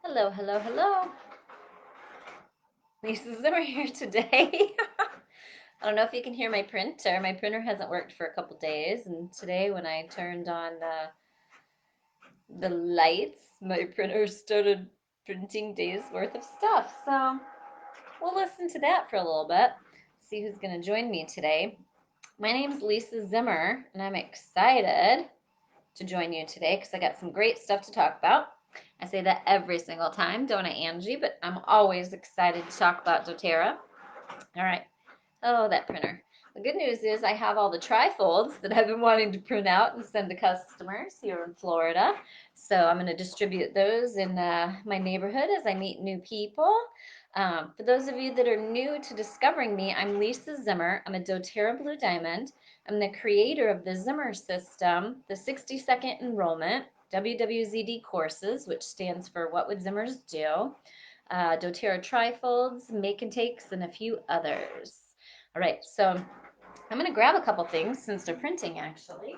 Hello, hello, hello. Lisa Zimmer here today. I don't know if you can hear my printer. My printer hasn't worked for a couple days, and today when I turned on the lights, my printer started printing days worth of stuff. So we'll listen to that for a little bit, see who's going to join me today. My name's Lisa Zimmer, and I'm excited to join you today because I got some great stuff to talk about. I say that every single time, don't I, Angie? But I'm always excited to talk about doTERRA. All right. Oh, that printer. The good news is I have all the trifolds that I've been wanting to print out and send to customers here in Florida. So I'm going to distribute those in my neighborhood as I meet new people. For those of you that are new to discovering me, I'm Lisa Zimmer. I'm a doTERRA Blue Diamond. I'm the creator of the Zimmer system, the 60-second enrollment, WWZD courses, which stands for What Would Zimmers Do, doTERRA trifolds, make and takes, and a few others. All right, so I'm going to grab a couple things since they're printing actually,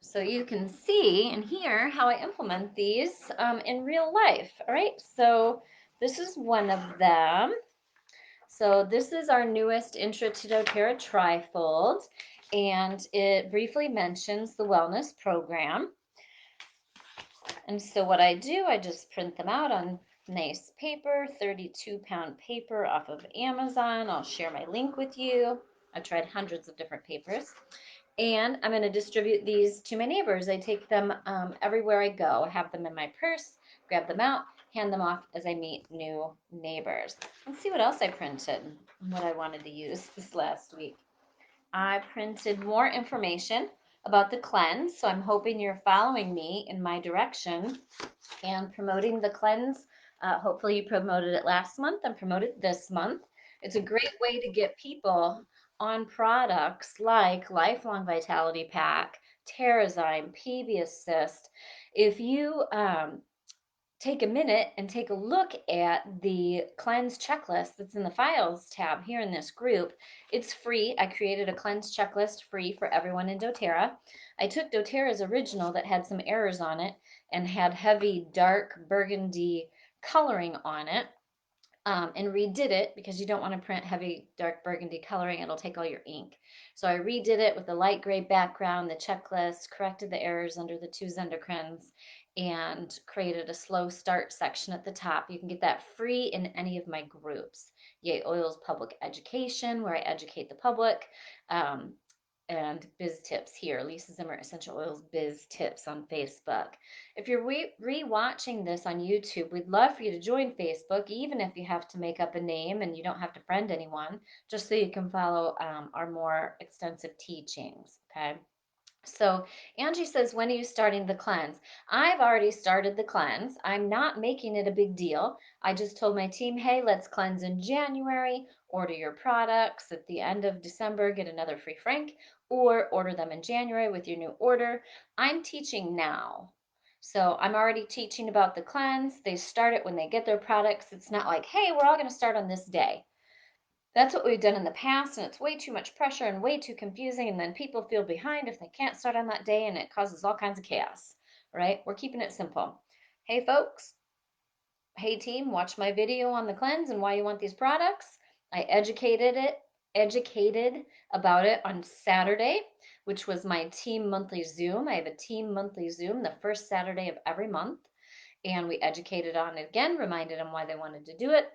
so you can see and hear how I implement these in real life. All right, so this is one of them. So this is our newest Intro to doTERRA trifold, and it briefly mentions the wellness program. And so what I do, I just print them out on nice paper, 32-pound paper off of Amazon. I'll share my link with you. I tried hundreds of different papers. And I'm going to distribute these to my neighbors. I take them everywhere I go. I have them in my purse, grab them out, hand them off as I meet new neighbors. Let's see what else I printed and what I wanted to use this last week. I printed more information about the cleanse, so I'm hoping you're following me in my direction and promoting the cleanse. Hopefully you promoted it last month and promoted this month. It's a great way to get people on products like Lifelong Vitality Pack, Terrazyme, PB Assist. If you take a minute and take a look at the cleanse checklist that's in the files tab here in this group. It's free. I created a cleanse checklist free for everyone in doTERRA. I took doTERRA's original that had some errors on it and had heavy dark burgundy coloring on it, and redid it because you don't want to print heavy dark burgundy coloring. It'll take all your ink. So I redid it with a light gray background, the checklist, corrected the errors under the two endocrines, and created a slow start section at the top. You can get that free in any of my groups. Yay Oils Public Education, where I educate the public. And Biz Tips here, Lisa Zimmer Essential Oils Biz Tips on Facebook. If you're re-watching this on YouTube, we'd love for you to join Facebook, even if you have to make up a name and you don't have to friend anyone, just so you can follow our more extensive teachings, okay? So Angie says, when are you starting the cleanse? I've already started the cleanse. I'm not making it a big deal. I just told my team, hey, let's cleanse in January, order your products at the end of December, get another free frank, or order them in January with your new order. I'm teaching now. So I'm already teaching about the cleanse. They start it when they get their products. It's not like, hey, we're all going to start on this day. That's what we've done in the past, and it's way too much pressure and way too confusing, and then people feel behind if they can't start on that day, and it causes all kinds of chaos, right? We're keeping it simple. Hey, folks. Hey, team, watch my video on the cleanse and why you want these products. I educated about it on Saturday, which was my team monthly Zoom. I have a team monthly Zoom the first Saturday of every month, and we educated on it again, reminded them why they wanted to do it,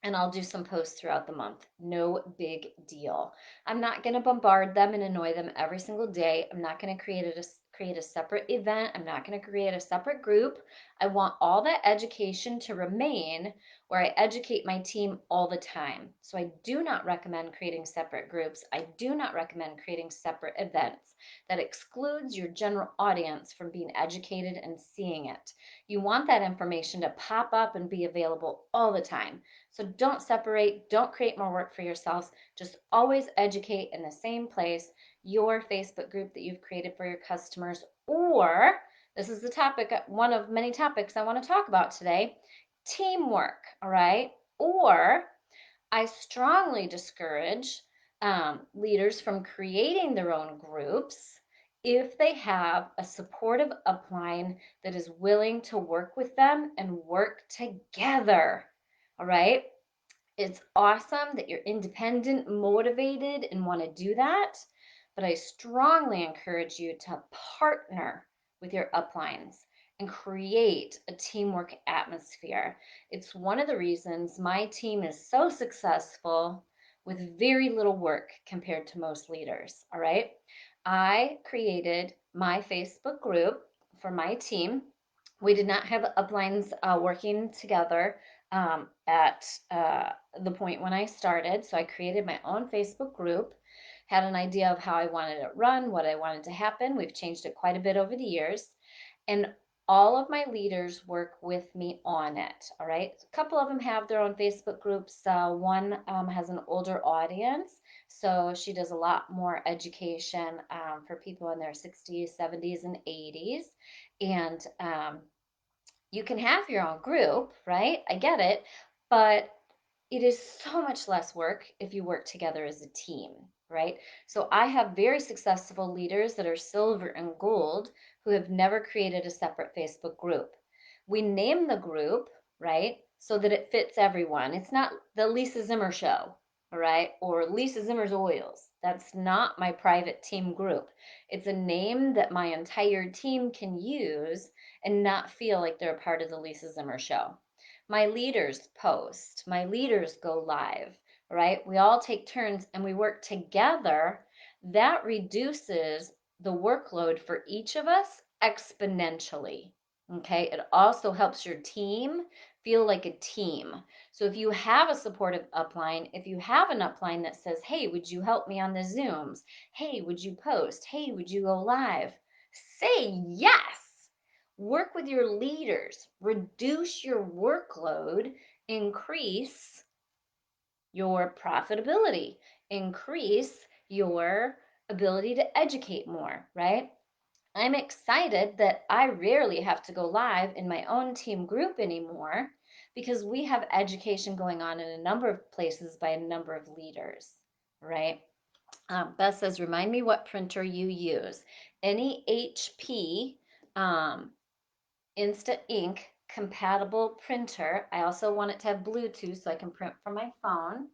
and I'll do some posts throughout the month. No big deal. I'm not going to bombard them and annoy them every single day. I'm not going to create a separate event. I'm not going to create a separate group. I want all that education to remain where I educate my team all the time. So I do not recommend creating separate groups. I do not recommend creating separate events. That excludes your general audience from being educated and seeing it. You want that information to pop up and be available all the time. So don't separate, don't create more work for yourselves. Just always educate in the same place, your Facebook group that you've created for your customers. Or, this is the topic, one of many topics I want to talk about today, teamwork, all right? Or, I strongly discourage leaders from creating their own groups if they have a supportive upline that is willing to work with them and work together. All right. It's awesome that you're independent, motivated, and want to do that. But I strongly encourage you to partner with your uplines and create a teamwork atmosphere. It's one of the reasons my team is so successful with very little work compared to most leaders. All right. I created my Facebook group for my team. We did not have uplines working together at the point when I started. So I created my own Facebook group, had an idea of how I wanted it run, what I wanted to happen. We've changed it quite a bit over the years. And all of my leaders work with me on it. All right. A couple of them have their own Facebook groups. One has an older audience. So she does a lot more education for people in their 60s, 70s, and 80s. And you can have your own group, right? I get it. But it is so much less work if you work together as a team, right? So I have very successful leaders that are silver and gold who have never created a separate Facebook group. We name the group, right, so that it fits everyone. It's not the Lisa Zimmer show, all right, or Lisa Zimmer's oils. That's not my private team group. It's a name that my entire team can use and not feel like they're a part of the Lisa Zimmer show. My leaders post, my leaders go live, right? We all take turns and we work together. That reduces the workload for each of us exponentially. Okay. It also helps your team feel like a team. So if you have a supportive upline, if you have an upline that says, hey, would you help me on the Zooms? Hey, would you post? Hey, would you go live? Say yes. Work with your leaders, reduce your workload, increase your profitability, increase your ability to educate more, right? I'm excited that I rarely have to go live in my own team group anymore because we have education going on in a number of places by a number of leaders, right? Beth says, remind me what printer you use. Any HP Instant Ink compatible printer. I also want it to have Bluetooth so I can print from my phone.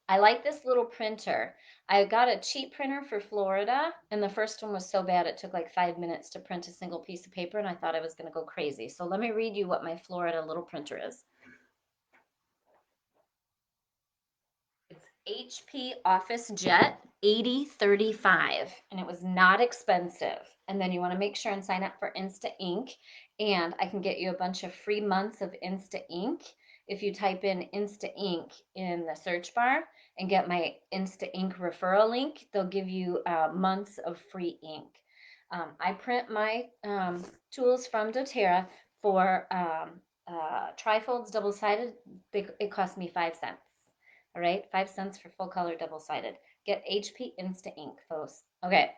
I like this little printer. I got a cheap printer for Florida, and the first one was so bad it took like 5 minutes to print a single piece of paper, and I thought I was going to go crazy. So let me read you what my Florida little printer is. It's HP Office Jet 8035, and it was not expensive. And then you want to make sure and sign up for Insta Ink, and I can get you a bunch of free months of Insta Ink if you type in Insta Ink in the search bar and get my Insta Ink referral link. They'll give you months of free ink. I print my tools from doTERRA for trifolds double-sided. It cost me 5 cents. All right, 5 cents for full color double sided. Get HP Insta Ink, folks. Okay,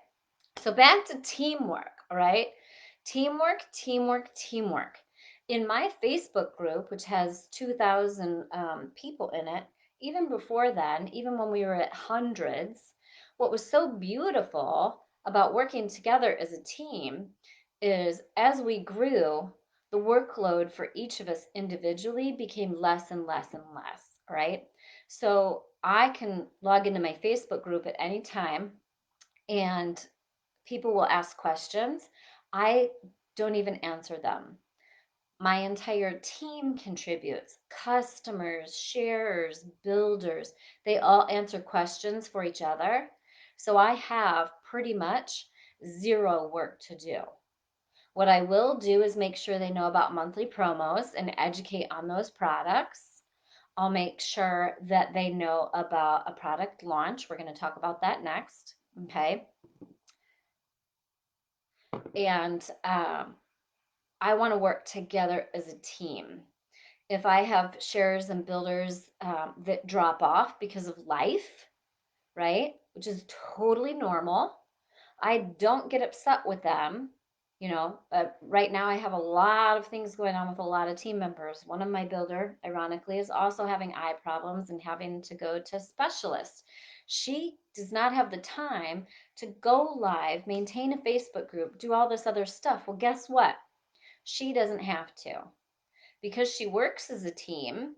so back to teamwork. All right, teamwork, teamwork, teamwork. In my Facebook group, which has 2,000 people in it, even before then, even when we were at hundreds, what was so beautiful about working together as a team is as we grew, the workload for each of us individually became less and less and less, right? So I can log into my Facebook group at any time and people will ask questions. I don't even answer them. My entire team contributes. Customers, sharers, builders, they all answer questions for each other. So I have pretty much zero work to do. What I will do is make sure they know about monthly promos and educate on those products. I'll make sure that they know about a product launch. We're going to talk about that next. Okay. And I want to work together as a team. If I have sharers and builders that drop off because of life, right, which is totally normal, I don't get upset with them. Right now I have a lot of things going on with a lot of team members. One of my builder, ironically, is also having eye problems and having to go to specialists. She does not have the time to go live, maintain a Facebook group, do all this other stuff. Well, guess what? She doesn't have to. Because she works as a team,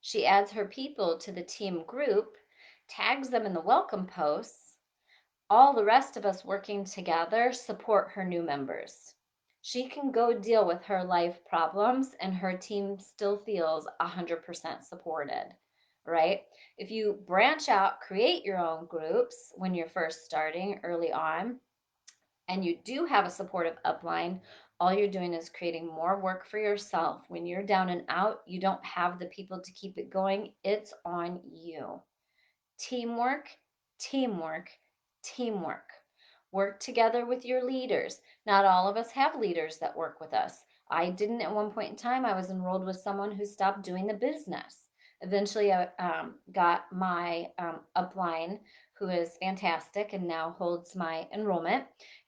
she adds her people to the team group, tags them in the welcome posts. All the rest of us working together support her new members. She can go deal with her life problems and her team still feels 100% supported, right? If you branch out, create your own groups when you're first starting early on, and you do have a supportive upline, all you're doing is creating more work for yourself. When you're down and out, you don't have the people to keep it going. It's on you. Teamwork, teamwork, teamwork. Work together with your leaders. Not all of us have leaders that work with us. I didn't at one point in time. I was enrolled with someone who stopped doing the business. Eventually, I got my upline, who is fantastic and now holds my enrollment.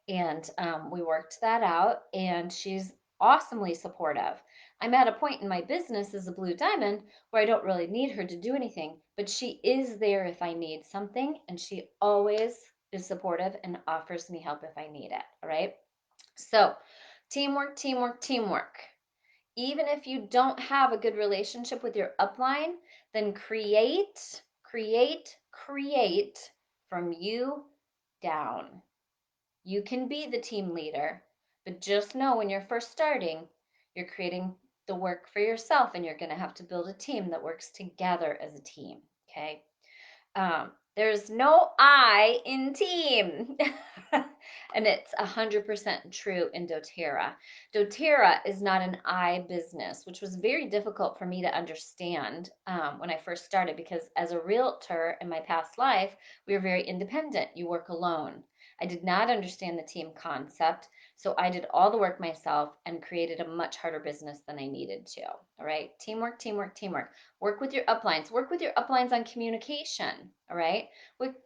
And we worked that out, and she's awesomely supportive. I'm at a point in my business as a Blue Diamond where I don't really need her to do anything, but she is there if I need something, and she always is supportive and offers me help if I need it. All right. So, teamwork, teamwork, teamwork. Even if you don't have a good relationship with your upline, then create from you down. You can be the team leader, but just know when you're first starting, you're creating the work for yourself, and you're going to have to build a team that works together as a team. Okay. There's no I in team. And it's 100% true in doTERRA. doTERRA is not an I business, which was very difficult for me to understand when I first started, because as a realtor in my past life, we were very independent. You work alone. I did not understand the team concept, so I did all the work myself and created a much harder business than I needed to. All right, teamwork, teamwork, teamwork. Work with your uplines. Work with your uplines on communication. All right,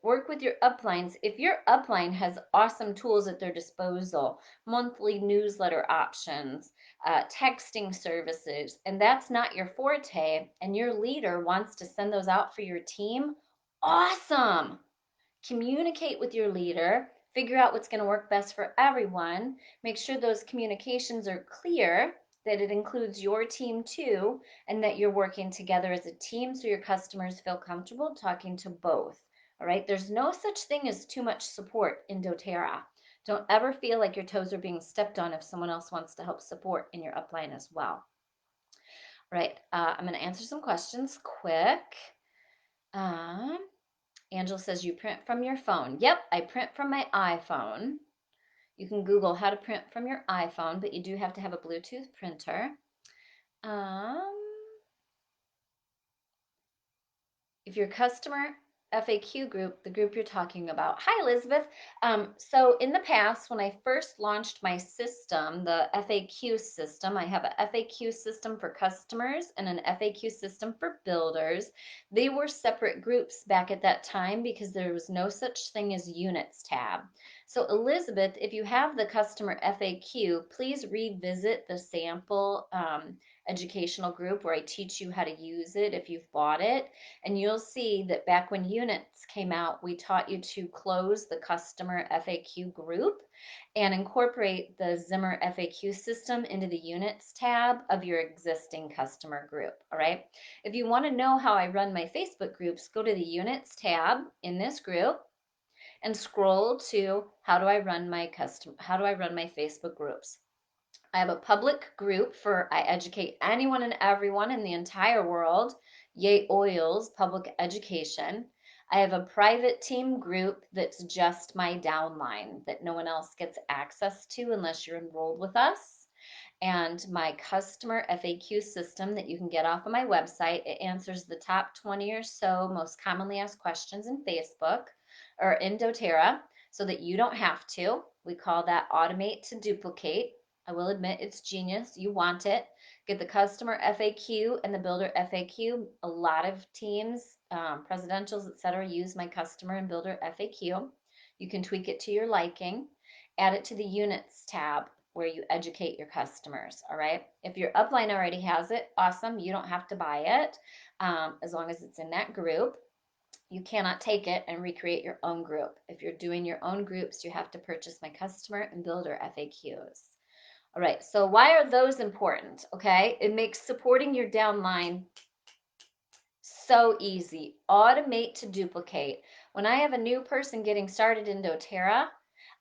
work with your uplines. If your upline has awesome tools at their disposal, monthly newsletter options, texting services, and that's not your forte, and your leader wants to send those out for your team, awesome. Communicate with your leader, figure out what's going to work best for everyone, make sure those communications are clear, that it includes your team too, and that you're working together as a team so your customers feel comfortable talking to both. All right, there's no such thing as too much support in doTERRA. Don't ever feel like your toes are being stepped on if someone else wants to help support in your upline as well. All right, I'm going to answer some questions quick. Angela says you print from your phone. Yep, I print from my iPhone. You can Google how to print from your iPhone, but you do have to have a Bluetooth printer. If your customer FAQ group, the group you're talking about. Hi, Elizabeth. So in the past, when I first launched my system, the FAQ system, I have a FAQ system for customers and an FAQ system for builders. They were separate groups back at that time because there was no such thing as units tab. So Elizabeth, if you have the customer FAQ, please revisit the sample educational group where I teach you how to use it if you've bought it. And you'll see that back when units came out, we taught you to close the customer FAQ group and incorporate the Zimmer FAQ system into the units tab of your existing customer group. All right. If you want to know how I run my Facebook groups, go to the units tab in this group and scroll to how do I run my Facebook groups. I have a public group for I educate anyone and everyone in the entire world. Yay Oils Public Education. I have a private team group that's just my downline that no one else gets access to unless you're enrolled with us. And my customer FAQ system that you can get off of my website. It answers the top 20 or so most commonly asked questions in Facebook or in doTERRA so that you don't have to. We call that automate to duplicate. I will admit it's genius. You want it. Get the customer FAQ and the builder FAQ. A lot of teams, presidentials, etc., use my customer and builder FAQ. You can tweak it to your liking. Add it to the units tab where you educate your customers. All right. If your upline already has it, awesome. You don't have to buy it as long as it's in that group. You cannot take it and recreate your own group. If you're doing your own groups, you have to purchase my customer and builder FAQs. All right, so why are those important? Okay, it makes supporting your downline so easy. Automate to duplicate. When I have a new person getting started in doTERRA,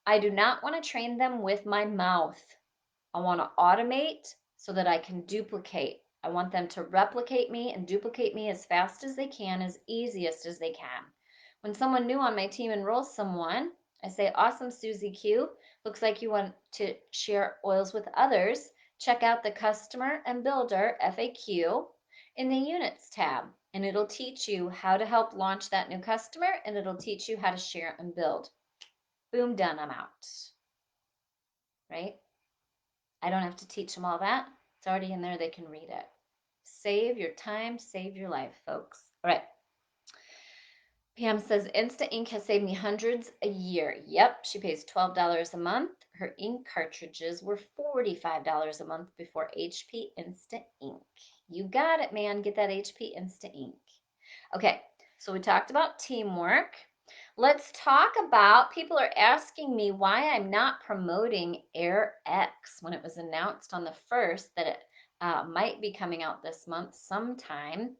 I do not want to train them with my mouth. I want to automate so that I can duplicate. I want them to replicate me and duplicate me as fast as they can, as easiest as they can. When someone new on my team enrolls someone, I say, awesome, Susie Q. Looks like you want to share oils with others. Check out the customer and builder FAQ in the units tab, and it'll teach you how to help launch that new customer, and it'll teach you how to share and build. Boom, done, I'm out. Right? I don't have to teach them all that. It's already in there. They can read it. Save your time, save your life, folks. All right. Pam says, Insta Ink has saved me hundreds a year. Yep, she pays $12 a month. Her ink cartridges were $45 a month before HP Insta Ink. You got it, man. Get that HP Insta Ink. Okay, so we talked about teamwork. Let's talk about, people are asking me why I'm not promoting AirX when it was announced on the 1st that it might be coming out this month sometime.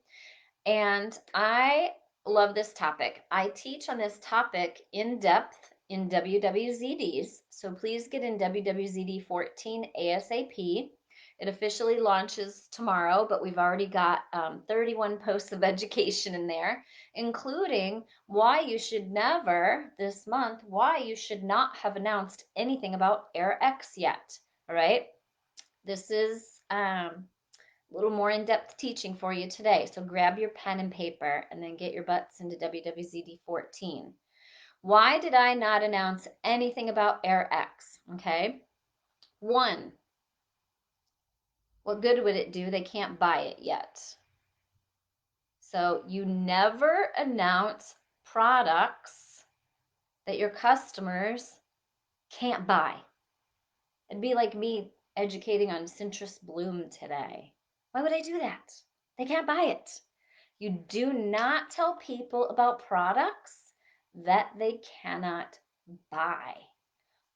And I love this topic. I teach on this topic in depth in WWZDs. So please get in WWZD 14 ASAP. It officially launches tomorrow, but we've already got 31 posts of education in there, including why you should never, this month, why you should not have announced anything about AirX yet. All right. This is a little more in-depth teaching for you today. So grab your pen and paper and then get your butts into WWZD 14. Why did I not announce anything about AirX? Okay. One, what good would it do? They can't buy it yet. So you never announce products that your customers can't buy. It'd be like me educating on citrus bloom today. Why would I do that? They can't buy it. You do not tell people about products that they cannot buy.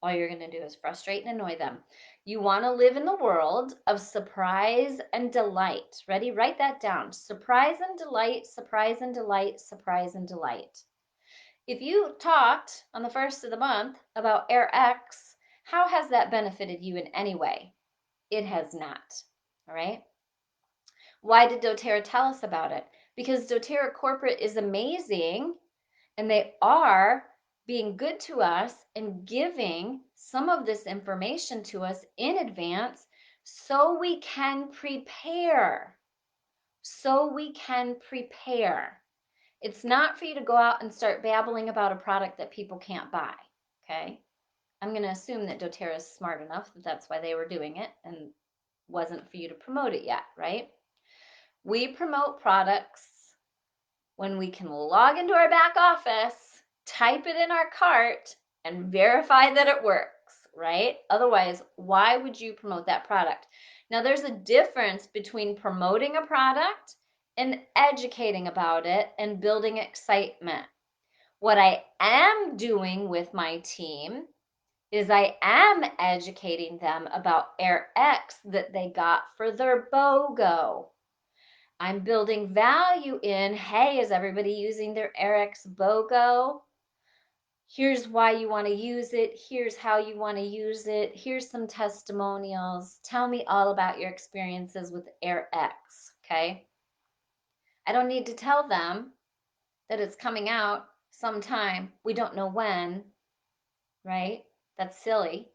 All you're going to do is frustrate and annoy them. You want to live in the world of surprise and delight. Ready? Write that down. Surprise and delight, surprise and delight, surprise and delight. If you talked on the 1st of the month about AirX, how has that benefited you in any way? It has not. All right? Why did doTERRA tell us about it? Because doTERRA Corporate is amazing, and they are being good to us and giving some of this information to us in advance so we can prepare. So we can prepare. It's not for you to go out and start babbling about a product that people can't buy, okay? I'm going to assume that doTERRA is smart enough that that's why they were doing it and wasn't for you to promote it yet, right? We promote products when we can log into our back office, type it in our cart, and verify that it works, right? Otherwise, why would you promote that product? Now, there's a difference between promoting a product and educating about it and building excitement. What I am doing with my team is I am educating them about AirX that they got for their BOGO. I'm building value in, hey, is everybody using their AirX BOGO? Here's why you want to use it. Here's how you want to use it. Here's some testimonials. Tell me all about your experiences with AirX, okay? I don't need to tell them that it's coming out sometime. We don't know when, right? That's silly.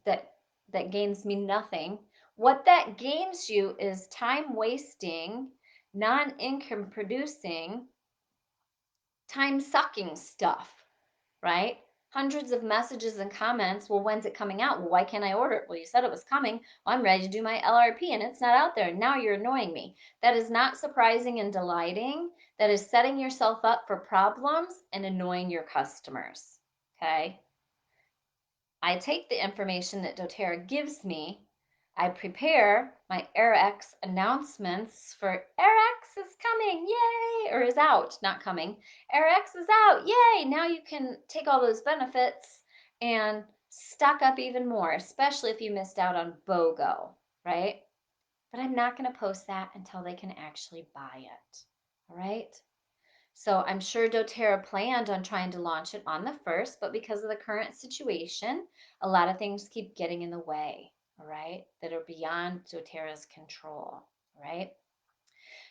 That gains me nothing. What that gains you is time wasting, non-income producing, time sucking stuff, right? Hundreds of messages and comments. Well, when's it coming out? Well, why can't I order it? Well, you said it was coming. Well, I'm ready to do my LRP and it's not out there. Now you're annoying me. That is not surprising and delighting. That is setting yourself up for problems and annoying your customers, okay? I take the information that doTERRA gives me. I prepare my AirX announcements for AirX is coming, yay, or is out, not coming. AirX is out, yay. Now you can take all those benefits and stock up even more, especially if you missed out on BOGO, right? But I'm not going to post that until they can actually buy it, all right? So I'm sure doTERRA planned on trying to launch it on the 1st, but because of the current situation, a lot of things keep getting in the way, all right, that are beyond doTERRA's control, all right?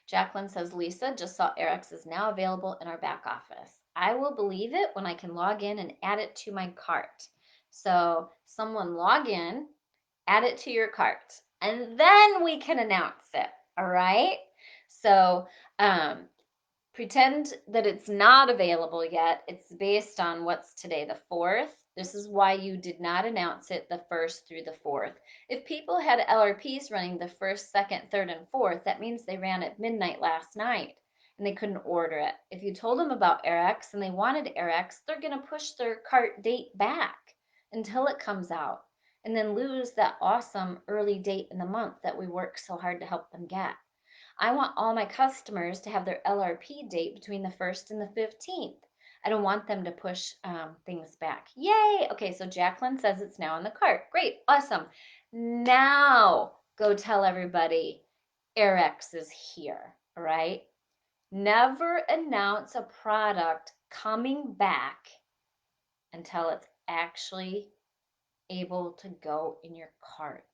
Jacqueline says, Lisa, just saw AirX is now available in our back office. I will believe it when I can log in and add it to my cart. So someone log in, add it to your cart, and then we can announce it, all right? So pretend that it's not available yet. It's based on what's today, the 4th. This is why you did not announce it the 1st through the 4th. If people had LRPs running the 1st, 2nd, 3rd, and 4th, that means they ran at midnight last night and they couldn't order it. If you told them about AirX and they wanted AirX, they're going to push their cart date back until it comes out and then lose that awesome early date in the month that we work so hard to help them get. I want all my customers to have their LRP date between the 1st and the 15th. I don't want them to push things back. Yay! Okay, so Jacqueline says it's now in the cart. Great, awesome. Now go tell everybody AirX is here, all right? Never announce a product coming back until it's actually able to go in your cart,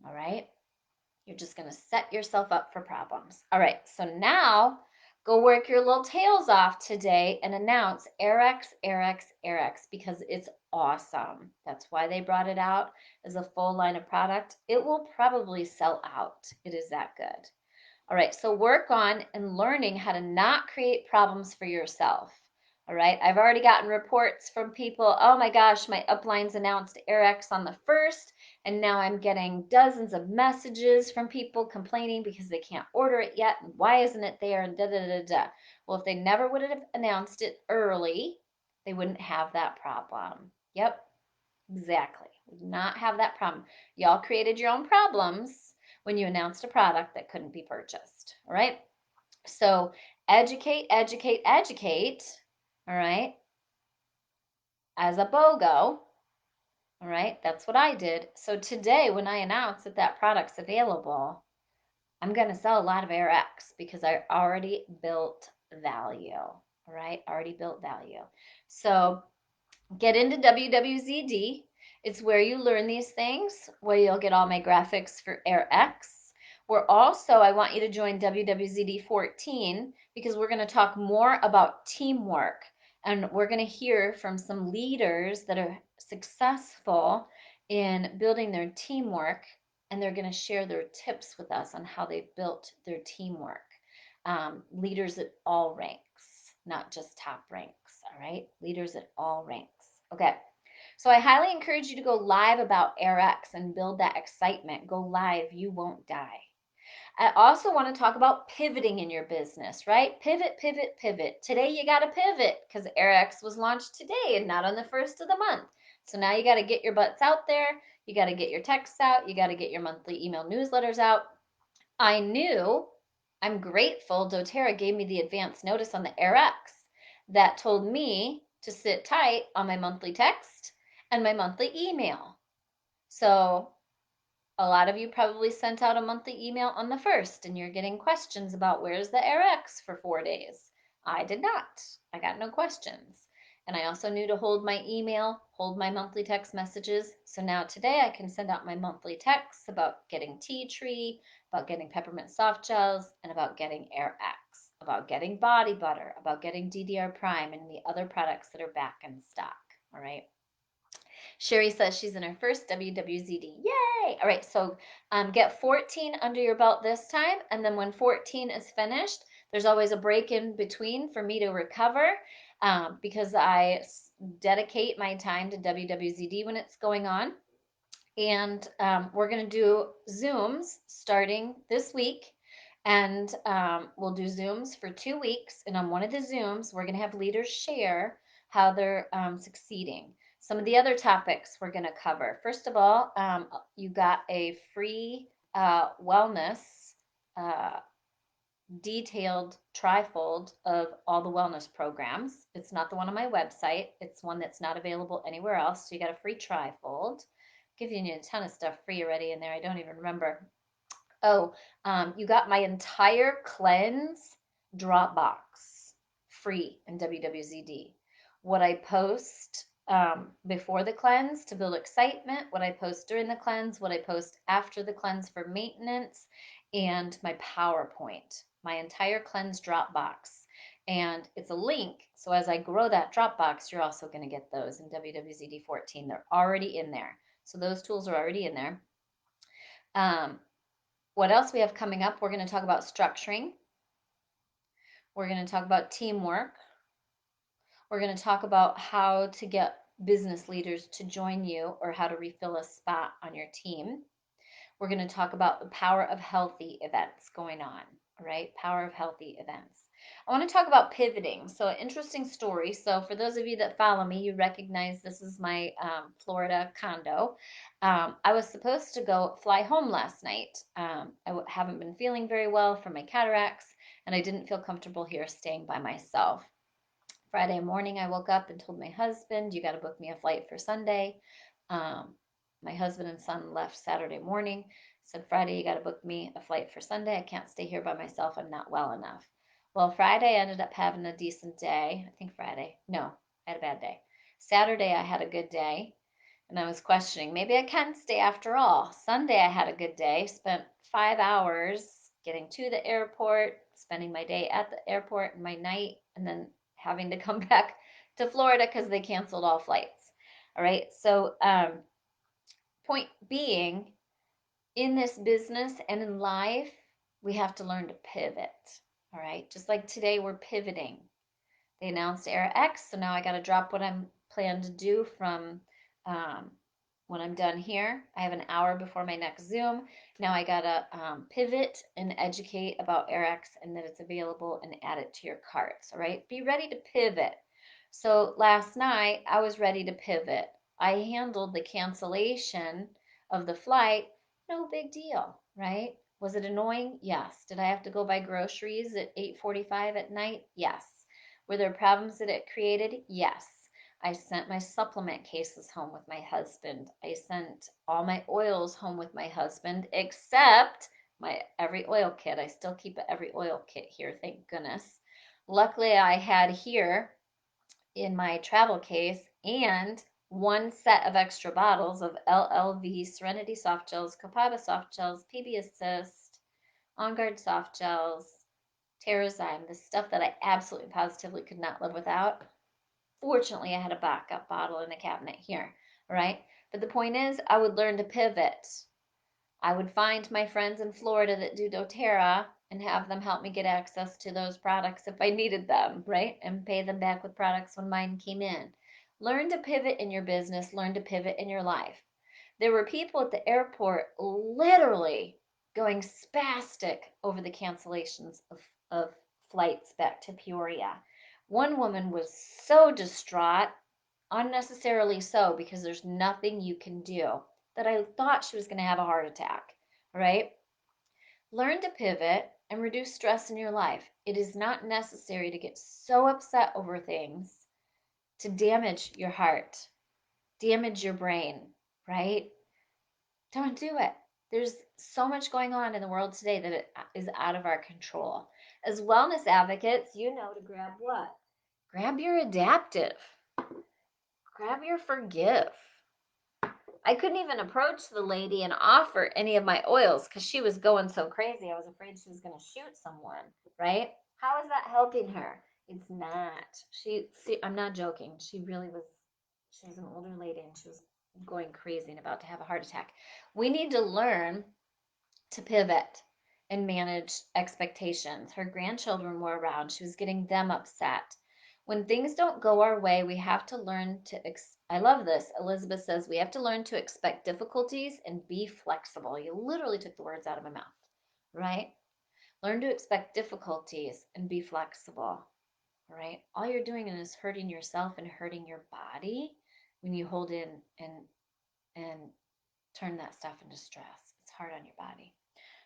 all right? You're just going to set yourself up for problems. All right, so now go work your little tails off today and announce AirX, AirX, AirX because it's awesome. That's why they brought it out as a full line of product. It will probably sell out. It is that good. All right, so work on and learning how to not create problems for yourself. All right, I've already gotten reports from people, oh my gosh, my uplines announced AirX on the 1st, and now I'm getting dozens of messages from people complaining because they can't order it yet, and why isn't it there, and da-da-da-da. Well, if they never would have announced it early, they wouldn't have that problem. Yep, exactly. Would not have that problem. Y'all created your own problems when you announced a product that couldn't be purchased, all right? So educate, educate, educate, all right, as a BOGO, all right? That's what I did. So today when I announce that that product's available, I'm going to sell a lot of AirX because I already built value, all right? Already built value. So get into WWZD. It's where you learn these things, where you'll get all my graphics for AirX. We're also, I want you to join WWZD 14 because we're going to talk more about teamwork. And we're going to hear from some leaders that are successful in building their teamwork. And they're going to share their tips with us on how they built their teamwork. Leaders at all ranks, not just top ranks, all right? Leaders at all ranks. Okay, so I highly encourage you to go live about AirX and build that excitement. Go live, you won't die. I also want to talk about pivoting in your business, right? Pivot, pivot, pivot. Today you got to pivot because AirX was launched today and not on the 1st of the month. So now you got to get your butts out there. You got to get your texts out. You got to get your monthly email newsletters out. I'm grateful doTERRA gave me the advance notice on the AirX that told me to sit tight on my monthly text and my monthly email. So a lot of you probably sent out a monthly email on the 1st and you're getting questions about where's the AirX for 4 days. I did not. I got no questions. And I also knew to hold my email, hold my monthly text messages. So now today I can send out my monthly texts about getting tea tree, about getting peppermint soft gels, and about getting AirX, about getting body butter, about getting DDR Prime and the other products that are back in stock. All right. Sherry says she's in her first WWZD. Yay! All right, so get 14 under your belt this time, and then when 14 is finished, there's always a break in between for me to recover because I dedicate my time to WWZD when it's going on. And we're going to do Zooms starting this week. And we'll do Zooms for 2 weeks. And on one of the Zooms, we're going to have leaders share how they're succeeding. Some of the other topics we're going to cover. First of all, you got a free wellness detailed trifold of all the wellness programs. It's not the one on my website. It's one that's not available anywhere else. So you got a free trifold. Giving you a ton of stuff free already in there. I don't even remember. Oh, you got my entire cleanse Dropbox free in WWZD. What I post before the cleanse to build excitement, what I post during the cleanse, what I post after the cleanse for maintenance, and my PowerPoint, my entire cleanse Dropbox. And it's a link. So as I grow that Dropbox, you're also going to get those in WWZD 14. They're already in there. So those tools are already in there. What else we have coming up? We're going to talk about structuring. We're going to talk about teamwork. We're going to talk about how to get business leaders to join you or how to refill a spot on your team. We're going to talk about the power of healthy events going on, all right? Power of healthy events. I want to talk about pivoting. So, an interesting story. So, for those of you that follow me, you recognize this is my Florida condo. I was supposed to fly home last night. I haven't been feeling very well from my cataracts, and I didn't feel comfortable here staying by myself. Friday morning, I woke up and told my husband, "You got to book me a flight for Sunday." Um, my husband and son left Saturday morning. Said, "Friday, you got to book me a flight for Sunday. I can't stay here by myself. I'm not well enough." Well, Friday, I ended up having a decent day. I think Friday. No, I had a bad day. Saturday, I had a good day. And I was questioning, maybe I can stay after all. Sunday, I had a good day. Spent 5 hours getting to the airport, spending my day at the airport and my night, and then having to come back to Florida because they canceled all flights. All right. So, point being, in this business and in life, we have to learn to pivot. All right. Just like today, we're pivoting. They announced Era X, so now I got to drop what I'm planning to do from um, when I'm done here. I have an hour before my next Zoom. Now I got to pivot and educate about Era X and that it's available and add it to your carts. All right, be ready to pivot. So last night I was ready to pivot. I handled the cancellation of the flight. No big deal, right? Was it annoying? Yes. Did I have to go buy groceries at 8:45 at night? Yes. Were there problems that it created? Yes. I sent my supplement cases home with my husband. I sent all my oils home with my husband, except my every oil kit. I still keep every oil kit here, thank goodness. Luckily, I had here in my travel case and one set of extra bottles of LLV Serenity Soft Gels, Copaiba Soft Gels, PB Assist, On Guard Soft Gels, Terrazyme, the stuff that I absolutely positively could not live without. Fortunately, I had a backup bottle in the cabinet here, all right? But the point is, I would learn to pivot. I would find my friends in Florida that do doTERRA and have them help me get access to those products if I needed them, right? And pay them back with products when mine came in. Learn to pivot in your business, learn to pivot in your life. There were people at the airport literally going spastic over the cancellations of flights back to Peoria. One woman was so distraught, unnecessarily so, because there's nothing you can do, that I thought she was going to have a heart attack, right? Learn to pivot and reduce stress in your life. It is not necessary to get so upset over things to damage your heart, damage your brain, right? Don't do it. There's so much going on in the world today that it is out of our control. As wellness advocates, you know to grab what? Grab your adaptive. Grab your forgive. I couldn't even approach the lady and offer any of my oils because she was going so crazy. I was afraid she was going to shoot someone, right? How is that helping her? It's not. See, I'm not joking. She really was, she's an older lady and she was going crazy and about to have a heart attack. We need to learn to pivot and manage expectations. Her grandchildren were around. She was getting them upset. When things don't go our way, we have to learn to, I love this. Elizabeth says, we have to learn to expect difficulties and be flexible. You literally took the words out of my mouth, right? Learn to expect difficulties and be flexible, right? All you're doing is hurting yourself and hurting your body when you hold in and turn that stuff into stress. It's hard on your body.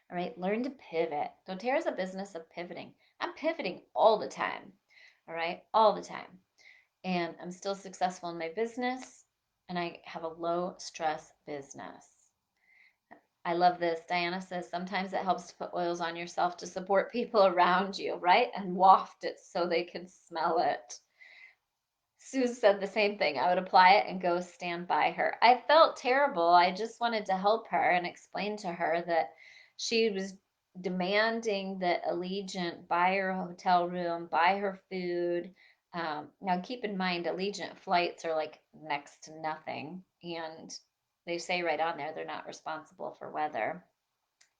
All right, learn to pivot. doTERRA is a business of pivoting. I'm pivoting all the time. All right, all the time. And I'm still successful in my business, and I have a low stress business. I love this. Diana says sometimes it helps to put oils on yourself to support people around you, right? And waft it so they can smell it. Sue said the same thing. I would apply it and go stand by her. I felt terrible. I just wanted to help her and explain to her that she was demanding that Allegiant buy her hotel room, buy her food. Now, keep in mind, Allegiant flights are like next to nothing. And they say right on there they're not responsible for weather.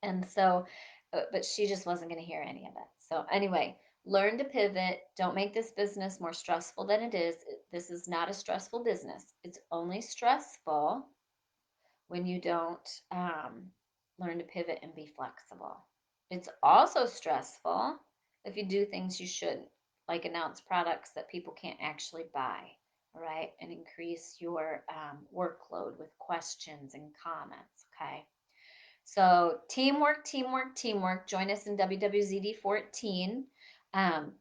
And so, but she just wasn't going to hear any of it. So, anyway, learn to pivot. Don't make this business more stressful than it is. This is not a stressful business. It's only stressful when you don't learn to pivot and be flexible. It's also stressful if you do things you shouldn't, like announce products that people can't actually buy, all right? And increase your workload with questions and comments, okay? So teamwork, teamwork, teamwork. Join us in WWZD 14. Um,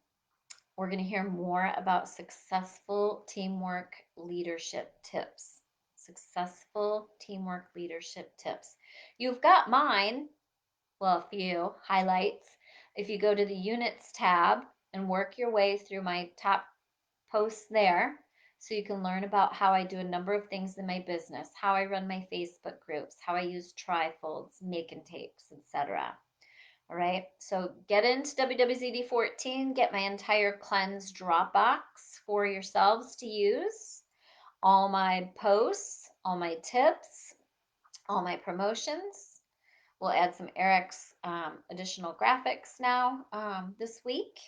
we're going to hear more about successful teamwork leadership tips. Successful teamwork leadership tips. You've got mine, well, a few highlights. If you go to the units tab and work your way through my top posts there, so you can learn about how I do a number of things in my business, how I run my Facebook groups, how I use trifolds, make and takes, etc. All right, so get into WWZD 14, get my entire cleanse Dropbox for yourselves to use. All my posts, all my tips, all my promotions. We'll add some Eric's additional graphics now this week.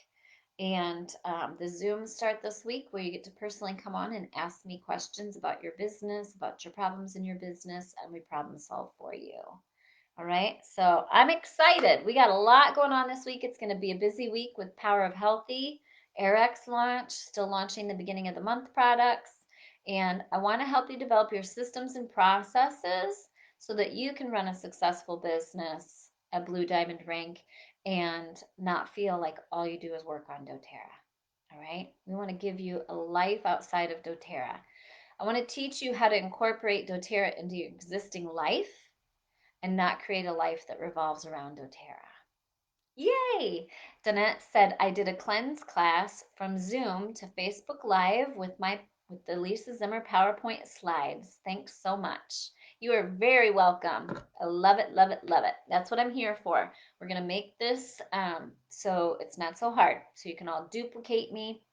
And the Zooms start this week where you get to personally come on and ask me questions about your business, about your problems in your business, and we problem solve for you. All right, so I'm excited. We got a lot going on this week. It's going to be a busy week with Power of Healthy, Eric's launch, still launching the beginning of the month products. And I want to help you develop your systems and processes so that you can run a successful business at Blue Diamond Rank and not feel like all you do is work on doTERRA. All right, we want to give you a life outside of doTERRA. I want to teach you how to incorporate doTERRA into your existing life and not create a life that revolves around doTERRA. Yay! Danette said I did a cleanse class from Zoom to Facebook Live with the Lisa Zimmer PowerPoint slides. Thanks so much. You are very welcome. I love it, love it, love it. That's what I'm here for. We're going to make this so it's not so hard. So you can all duplicate me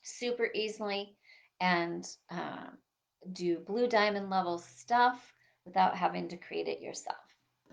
super easily and do Blue Diamond level stuff without having to create it yourself.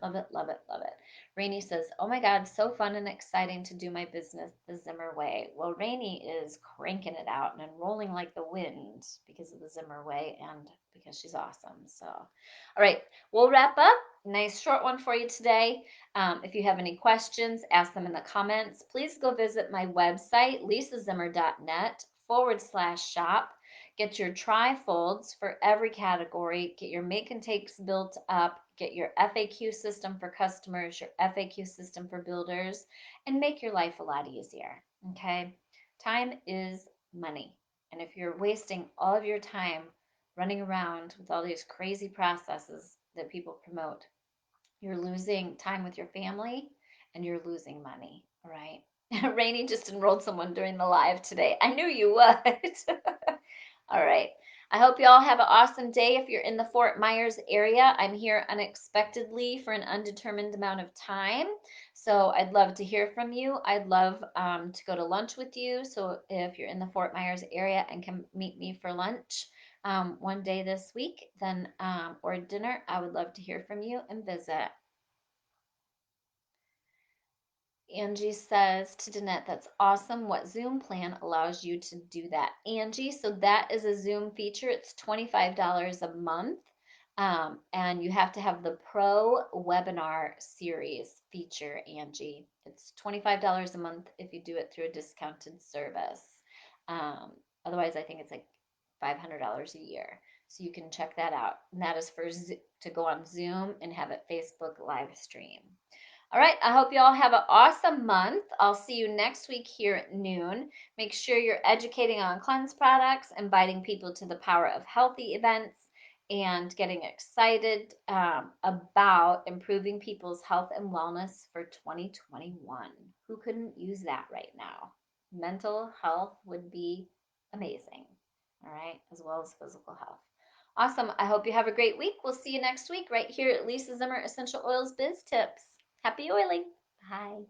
Love it, love it, love it. Rainey says, oh my God, so fun and exciting to do my business the Zimmer way. Well, Rainey is cranking it out and rolling like the wind because of the Zimmer way and because she's awesome. So, all right, we'll wrap up. Nice short one for you today. If you have any questions, ask them in the comments. Please go visit my website, lisazimmer.net/shop. Get your trifolds for every category. Get your make and takes built up. Get your FAQ system for customers, your FAQ system for builders, and make your life a lot easier. Okay? Time is money. And if you're wasting all of your time running around with all these crazy processes that people promote, you're losing time with your family and you're losing money. All right? Rainey just enrolled someone during the live today. I knew you would. All right. I hope you all have an awesome day. If you're in the Fort Myers area, I'm here unexpectedly for an undetermined amount of time. So I'd love to hear from you. I'd love to go to lunch with you. So if you're in the Fort Myers area and can meet me for lunch one day this week, then or dinner, I would love to hear from you and visit. Angie says to Danette, that's awesome. What Zoom plan allows you to do that? Angie, so that is a Zoom feature. It's $25 a month. And you have to have the Pro Webinar Series feature, Angie. It's $25 a month if you do it through a discounted service. Otherwise, I think it's like $500 a year. So you can check that out. And that is for to go on Zoom and have it Facebook live stream. All right, I hope you all have an awesome month. I'll see you next week here at noon. Make sure you're educating on cleanse products, inviting people to the Power of Healthy events, and getting excited about improving people's health and wellness for 2021. Who couldn't use that right now? Mental health would be amazing, all right, as well as physical health. Awesome. I hope you have a great week. We'll see you next week right here at Lisa Zimmer Essential Oils Biz Tips. Happy oiling. Bye.